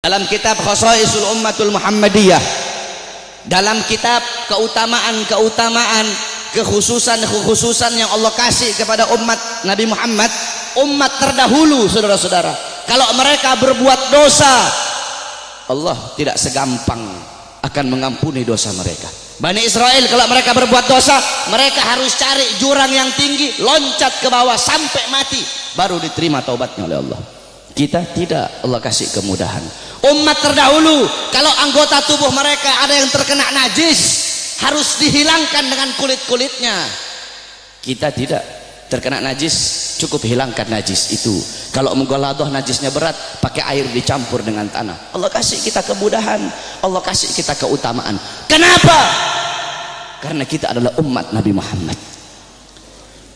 Dalam kitab Khosaisul Ummatul Muhammadiyah, dalam kitab keutamaan-keutamaan, kekhususan yang Allah kasih kepada umat Nabi Muhammad, umat terdahulu, saudara-saudara, kalau mereka berbuat dosa, Allah tidak segampang akan mengampuni dosa mereka. Bani Israel kalau mereka berbuat dosa, mereka harus cari jurang yang tinggi, loncat ke bawah sampai mati, baru diterima taubatnya oleh Allah. Kita tidak, Allah kasih kemudahan. Umat terdahulu kalau anggota tubuh mereka ada yang terkena najis, harus dihilangkan dengan kulit-kulitnya. Kita tidak, terkena najis cukup hilangkan najis itu. Kalau menggoladoh najisnya berat, pakai air dicampur dengan tanah. Allah kasih kita kemudahan, Allah kasih kita keutamaan. Kenapa? Karena kita adalah umat Nabi Muhammad.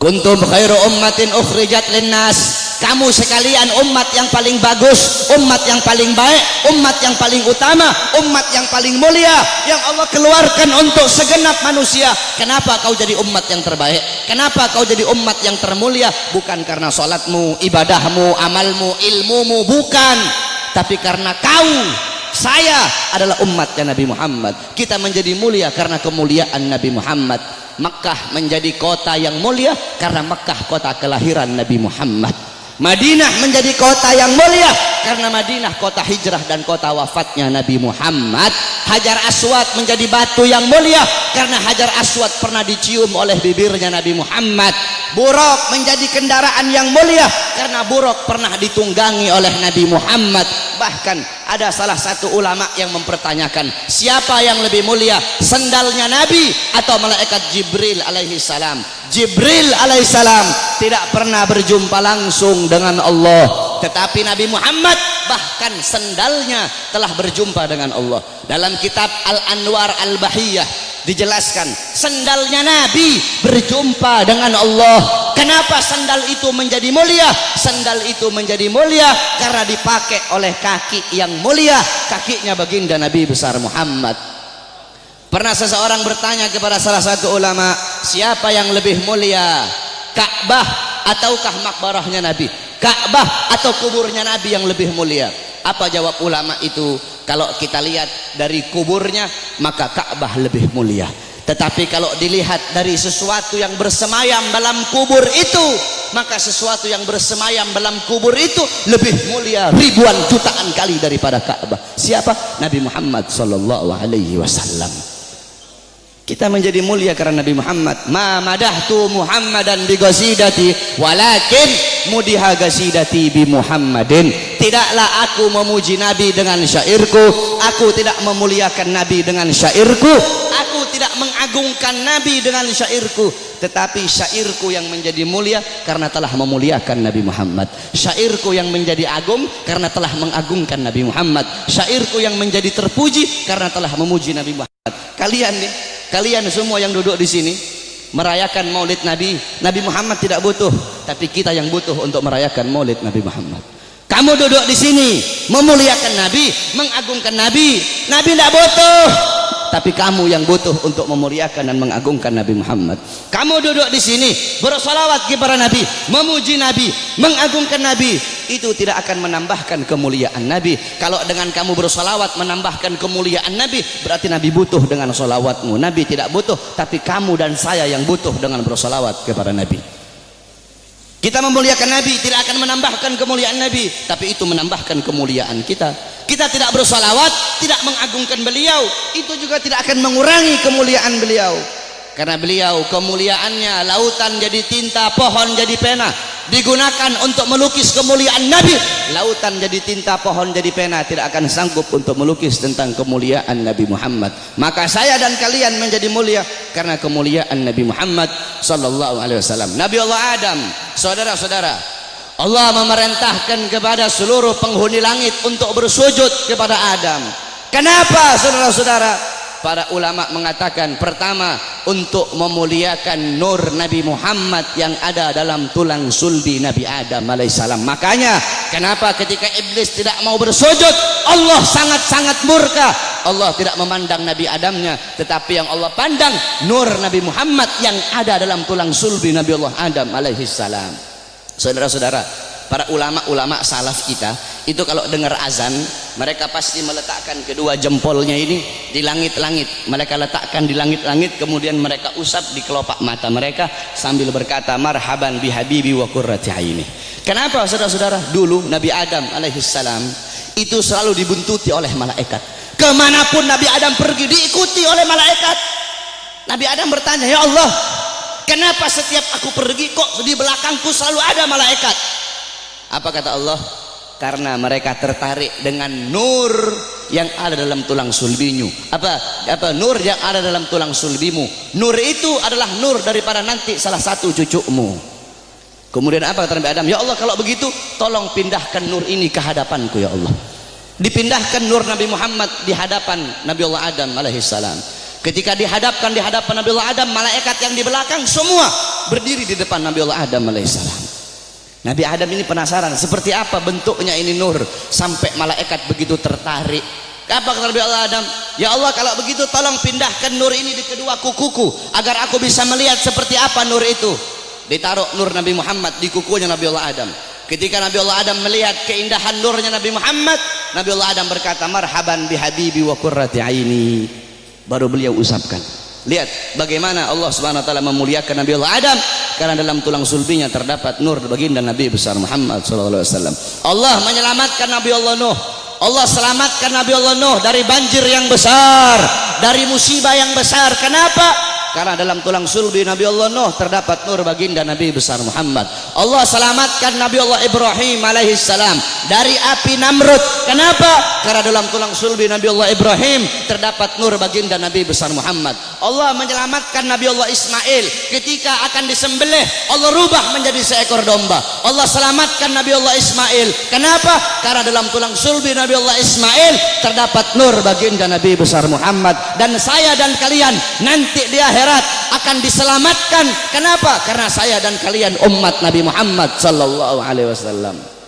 Kuntum khairu ummatin ukhrijat linnas. Kamu sekalian umat yang paling bagus, umat yang paling baik, umat yang paling utama, umat yang paling mulia, yang Allah keluarkan untuk segenap manusia. Kenapa kau jadi umat yang terbaik? Kenapa kau jadi umat yang termulia? Bukan karena salatmu, ibadahmu, amalmu, ilmumu, bukan. Tapi karena kau, saya adalah umatnya Nabi Muhammad. Kita menjadi mulia karena kemuliaan Nabi Muhammad. Makkah menjadi kota yang mulia karena Makkah kota kelahiran Nabi Muhammad. Madinah menjadi kota yang mulia karena Madinah kota hijrah dan kota wafatnya Nabi Muhammad. Hajar Aswad menjadi batu yang mulia karena Hajar Aswad pernah dicium oleh bibirnya Nabi Muhammad. Buraq menjadi kendaraan yang mulia karena Buraq pernah ditunggangi oleh Nabi Muhammad. Bahkan ada salah satu ulama yang mempertanyakan, siapa yang lebih mulia, sendalnya Nabi atau malaikat Jibril alaihi salam? Jibril alaihissalam tidak pernah berjumpa langsung dengan Allah, tetapi Nabi Muhammad bahkan sendalnya telah berjumpa dengan Allah. Dalam kitab Al-Anwar Al-Bahiyah dijelaskan sendalnya Nabi berjumpa dengan Allah. Kenapa sandal itu menjadi mulia? Sandal itu menjadi mulia karena dipakai oleh kaki yang mulia, kakinya baginda Nabi besar Muhammad. Pernah seseorang bertanya kepada salah satu ulama, siapa yang lebih mulia, Ka'bah ataukah makbarahnya Nabi? Ka'bah atau kuburnya Nabi yang lebih mulia? Apa jawab ulama itu? Kalau kita lihat dari kuburnya, maka Ka'bah lebih mulia. Tetapi kalau dilihat dari sesuatu yang bersemayam dalam kubur itu, maka sesuatu yang bersemayam dalam kubur itu lebih mulia ribuan jutaan kali daripada Ka'bah. Siapa? Nabi Muhammad sallallahu alaihi wasallam. Kita menjadi mulia karena Nabi Muhammad. Ma madahtu Muhammadan bi qasidati walakin mudiha qasidati bi Muhammadin. Tidaklah aku memuji Nabi dengan syairku, aku tidak memuliakan Nabi dengan syairku, aku tidak mengagungkan Nabi dengan syairku, tetapi syairku yang menjadi mulia karena telah memuliakan Nabi Muhammad. Syairku yang menjadi agung karena telah mengagungkan Nabi Muhammad. Syairku yang menjadi terpuji karena telah memuji Nabi Muhammad. Kalian nih, kalian semua yang duduk di sini merayakan Maulid Nabi. Nabi Muhammad tidak butuh, tapi kita yang butuh untuk merayakan Maulid Nabi Muhammad. Kamu duduk di sini memuliakan Nabi, mengagungkan Nabi. Nabi tidak butuh, tapi kamu yang butuh untuk memuliakan dan mengagungkan Nabi Muhammad. Kamu duduk di sini bersolawat kepada Nabi, memuji Nabi, mengagungkan Nabi. Itu tidak akan menambahkan kemuliaan Nabi. Kalau dengan kamu bersolawat menambahkan kemuliaan Nabi, berarti Nabi butuh dengan solawatmu. Nabi tidak butuh, tapi kamu dan saya yang butuh dengan bersolawat kepada Nabi. Kita memuliakan Nabi tidak akan menambahkan kemuliaan Nabi, tapi itu menambahkan kemuliaan kita. Kita tidak bersolawat, tidak mengagungkan beliau, itu juga tidak akan mengurangi kemuliaan beliau. Karena beliau kemuliaannya lautan jadi tinta, pohon jadi pena, digunakan untuk melukis kemuliaan Nabi. Lautan jadi tinta, pohon jadi pena, tidak akan sanggup untuk melukis tentang kemuliaan Nabi Muhammad. Maka saya dan kalian menjadi mulia karena kemuliaan Nabi Muhammad sallallahu alaihi wasallam. Nabi Allah Adam, saudara-saudara, Allah memerintahkan kepada seluruh penghuni langit untuk bersujud kepada Adam. Kenapa, saudara-saudara? Para ulama mengatakan, pertama, untuk memuliakan nur Nabi Muhammad yang ada dalam tulang sulbi Nabi Adam alaihissalam. Makanya kenapa ketika iblis tidak mau bersujud, Allah sangat-sangat murka. Allah tidak memandang Nabi Adamnya, tetapi yang Allah pandang nur Nabi Muhammad yang ada dalam tulang sulbi Nabi Allah Adam alaihissalam. Saudara-saudara, para ulama-ulama salaf kita itu kalau dengar azan mereka pasti meletakkan kedua jempolnya ini di langit-langit, mereka letakkan di langit-langit, kemudian mereka usap di kelopak mata mereka sambil berkata marhaban bihabibi wa qurrati aini. Kenapa saudara-saudara? Dulu Nabi Adam alaihissalam itu selalu dibuntuti oleh malaikat. Kemanapun Nabi Adam pergi diikuti oleh malaikat. Nabi Adam bertanya, ya Allah, kenapa setiap aku pergi kok di belakangku selalu ada malaikat? Apa kata Allah? Karena mereka tertarik dengan nur yang ada dalam tulang sulbimu. Apa nur yang ada dalam tulang sulbimu? Nur itu adalah nur daripada nanti salah satu cucumu. Kemudian apa kata Nabi Adam? Ya Allah, kalau begitu tolong pindahkan nur ini ke hadapanku ya Allah. Dipindahkan nur Nabi Muhammad di hadapan Nabi Allah Adam alaihissalam. Ketika dihadapkan di hadapan Nabi Allah Adam, malaikat yang di belakang semua berdiri di depan Nabi Allah Adam alaihissalam. Nabi Adam ini penasaran seperti apa bentuknya ini nur sampai malaikat begitu tertarik. Apa kata Nabi Allah Adam? Ya Allah, kalau begitu tolong pindahkan nur ini di kedua kukuku agar aku bisa melihat seperti apa nur itu. Ditaruh nur Nabi Muhammad di kukunya Nabi Allah Adam. Ketika Nabi Allah Adam melihat keindahan nurnya Nabi Muhammad, Nabi Allah Adam berkata marhaban bihabibi wa qurrati aini. Baru beliau usapkan. Lihat bagaimana Allah Subhanahu wa taala memuliakan Nabi Allah Adam karena dalam tulang sulbinya terdapat nur baginda Nabi besar Muhammad sallallahu alaihi wasallam. Allah menyelamatkan Nabi Allah Nuh. Allah selamatkan Nabi Allah Nuh dari banjir yang besar, dari musibah yang besar. Kenapa? Karena dalam tulang sulbi Nabi Allah Nuh terdapat nur baginda Nabi besar Muhammad. Allah selamatkan Nabi Allah Ibrahim alaihissalam dari api Namrud. Kenapa? Karena dalam tulang sulbi Nabi Allah Ibrahim terdapat nur baginda Nabi besar Muhammad. Allah menyelamatkan Nabi Allah Ismail ketika akan disembelih, Allah rubah menjadi seekor domba. Allah selamatkan Nabi Allah Ismail. Kenapa? Karena dalam tulang sulbi Nabi Allah Ismail terdapat nur baginda Nabi besar Muhammad. Dan saya dan kalian nanti di akhirat akan diselamatkan. Kenapa? Karena saya dan kalian umat Nabi Muhammad sallallahu alaihi wasallam.